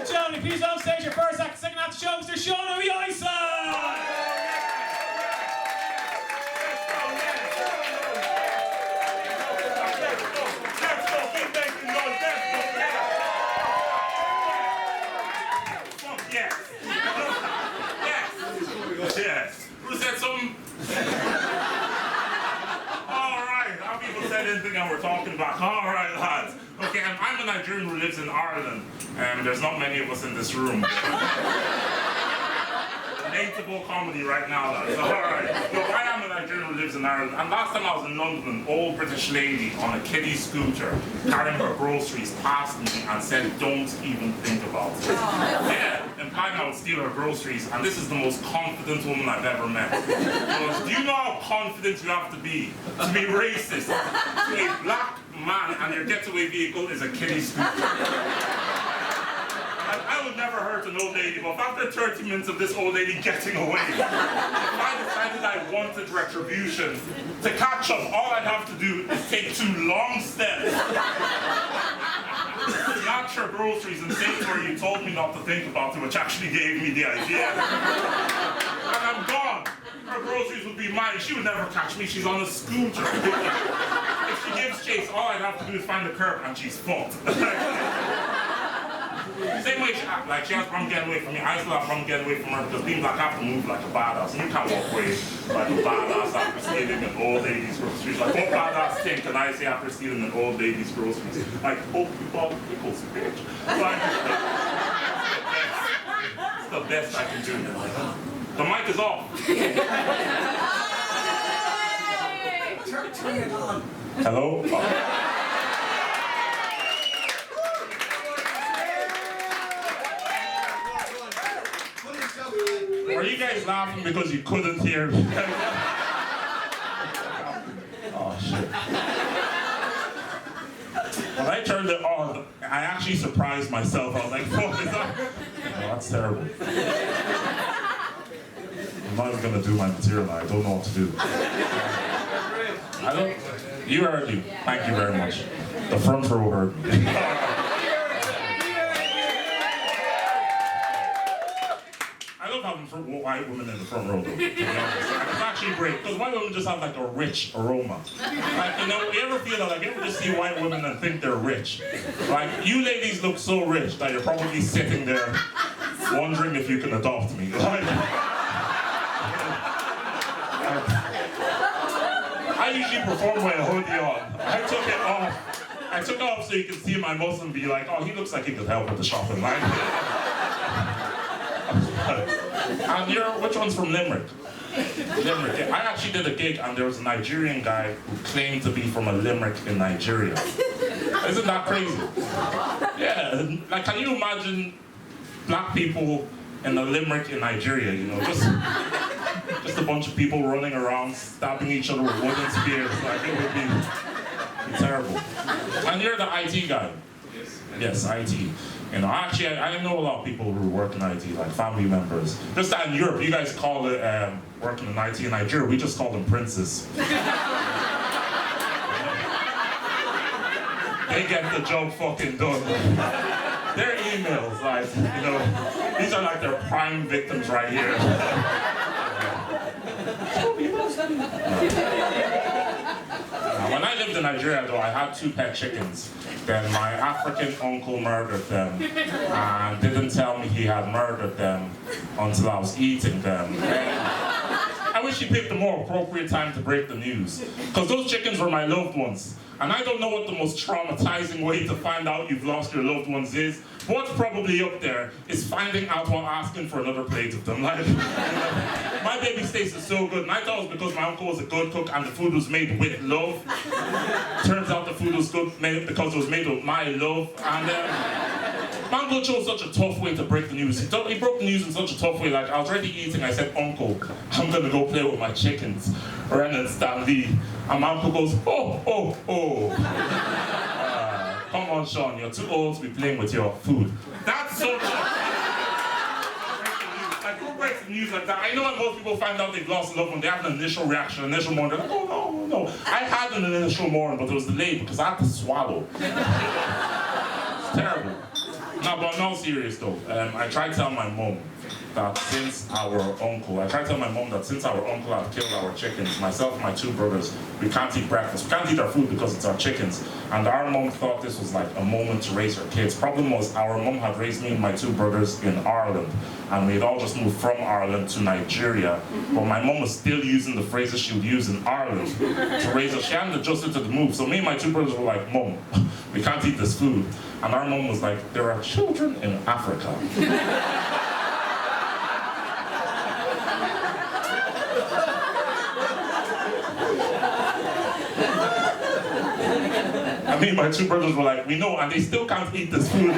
Gentlemen, please on stage your first act, second act of the show, Mr. Shawn Uyosa! Yes. Who said something? Alright, how people said anything that we're talking about. Alright, lads. Okay, I'm a Nigerian who lives in Ireland, and there's not many of us in this room. Relatable comedy right now, lads. Alright. Look, I am a Nigerian who lives in Ireland, and last time I was in London, an old British lady on a kiddie scooter carrying her groceries passed me and said, "Don't even think about it." Yeah, implying I would steal her groceries, and this is the most confident woman I've ever met. Because, do you know how confident you have to be racist to a black man and your getaway vehicle is a kiddie scooter? I would never hurt an old lady, but after 30 minutes of this old lady getting away, if I decided I wanted retribution, to catch up, all I'd have to do is take 2 long steps, snatch her groceries and say to her, "You told me not to think about it," which actually gave me the idea. And I'm gone. Her groceries would be mine. She would never catch me. She's on a scooter. If she gives chase, all I'd have to do is find the curb and she's fucked. Same way she has problem getting away from me, I still have problem getting away from her, because being black, I have to move like a badass, and you can't walk away like a badass after stealing an old lady's groceries. Like, what badass thing can I say after stealing an old lady's groceries? Like, "Oh, you bought pickles, bitch." Like, it's the best I can do. The mic is off. Turn it on. Hello? Are you guys laughing because you couldn't hear me? Oh, shit. When I turned it on, I actually surprised myself. I was like, "What is that?" Oh, that's terrible. I'm not even going to do my material now. I don't know what to do. You heard me. Thank you very much. The front row heard me. I love having white women in the front row, though, to be honest. It's actually great, because white women just have like a rich aroma. Like, you know, you ever feel that, like, you ever just see white women and think they're rich? Like, you ladies look so rich that you're probably sitting there wondering if you can adopt me. Like, I usually perform with a hoodie on. I took it off. I took it off so you can see my muscle and be like, "Oh, he looks like he could help with the shopping." Like, and which one's from Limerick? Limerick. Yeah. I actually did a gig and there was a Nigerian guy who claimed to be from a Limerick in Nigeria. Isn't that crazy? Yeah, like, can you imagine black people in a Limerick in Nigeria, you know, just a bunch of people running around stabbing each other with wooden spears. Like, it would be terrible. And you're the IT guy. Yes, IT. You know, actually, I know a lot of people who work in IT, like family members. Just that in Europe, you guys call it working in IT. In Nigeria, we just call them princes. They get the job fucking done. Their emails, like, you know, these are like their prime victims right here. When I lived in Nigeria, though, I had 2 pet chickens. Then my African uncle murdered them and didn't tell me he had murdered them until I was eating them. I wish he picked a more appropriate time to break the news, because those chickens were my loved ones. And I don't know what the most traumatizing way to find out you've lost your loved ones is. What's probably up there is finding out while asking for another plate of them. Like, you know, my baby tasted so good, and I thought it was because my uncle was a good cook and the food was made with love. Turns out the food was good because it was made with my love. And my uncle chose such a tough way to break the news. He broke the news in such a tough way. Like, I was already eating, I said, "Uncle, I'm gonna go play with my chickens." Ren and Stanley. And my uncle goes, "Oh, oh, oh. Come on, Shawn, you're too old to be playing with your food." That's such a... Like, who breaks the news like that? I know when most people find out they've lost a loved one, they have an initial reaction, initial mourn. They're like, "Oh, no, no." I had an initial mourn, but it was delayed because I had to swallow. It's terrible. No, but no serious though. I tried to tell my mom that since our uncle had killed our chickens, myself and my two brothers, we can't eat breakfast. We can't eat our food because it's our chickens. And our mom thought this was like a moment to raise her kids. Problem was, our mom had raised me and my two brothers in Ireland. And we had all just moved from Ireland to Nigeria. But my mom was still using the phrases she would use in Ireland to raise us. She hadn't adjusted to the move. So me and my two brothers were like, Mom, we can't eat this food. And our mom was like, there are children in Africa. I mean, my two brothers were like, we know, and they still can't eat this food. Like,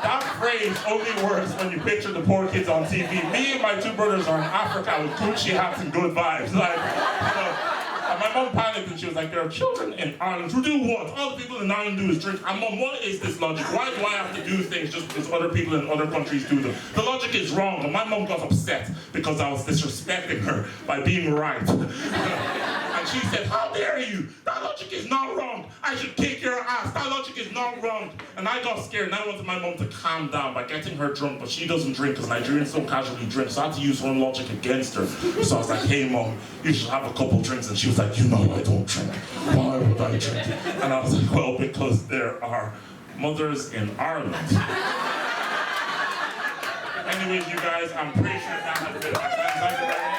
that phrase only works when you picture the poor kids on TV. Me and my two brothers are in Africa with Gucci hats and good vibes. Like, and my mom panicked and she was like, there are children in Ireland who do what? All the people in Ireland do is drink. And Mom, what is this logic? Why do I have to do things just because other people in other countries do them? The logic is wrong. And my mom got upset because I was disrespecting her by being right. And she said, how dare you? That logic is not wrong. I should kick your ass. That logic is not wrong. And I got scared and I wanted my mom to calm down by getting her drunk, but she doesn't drink because Nigerians don't casually drink. So I had to use her own logic against her. So I was like, hey Mom, you should have a couple drinks. And she was like, you know I don't drink. Why would I drink? And I was like, well, because there are mothers in Ireland. Anyways, you guys, I'm pretty sure that has been my time. Thank you very much.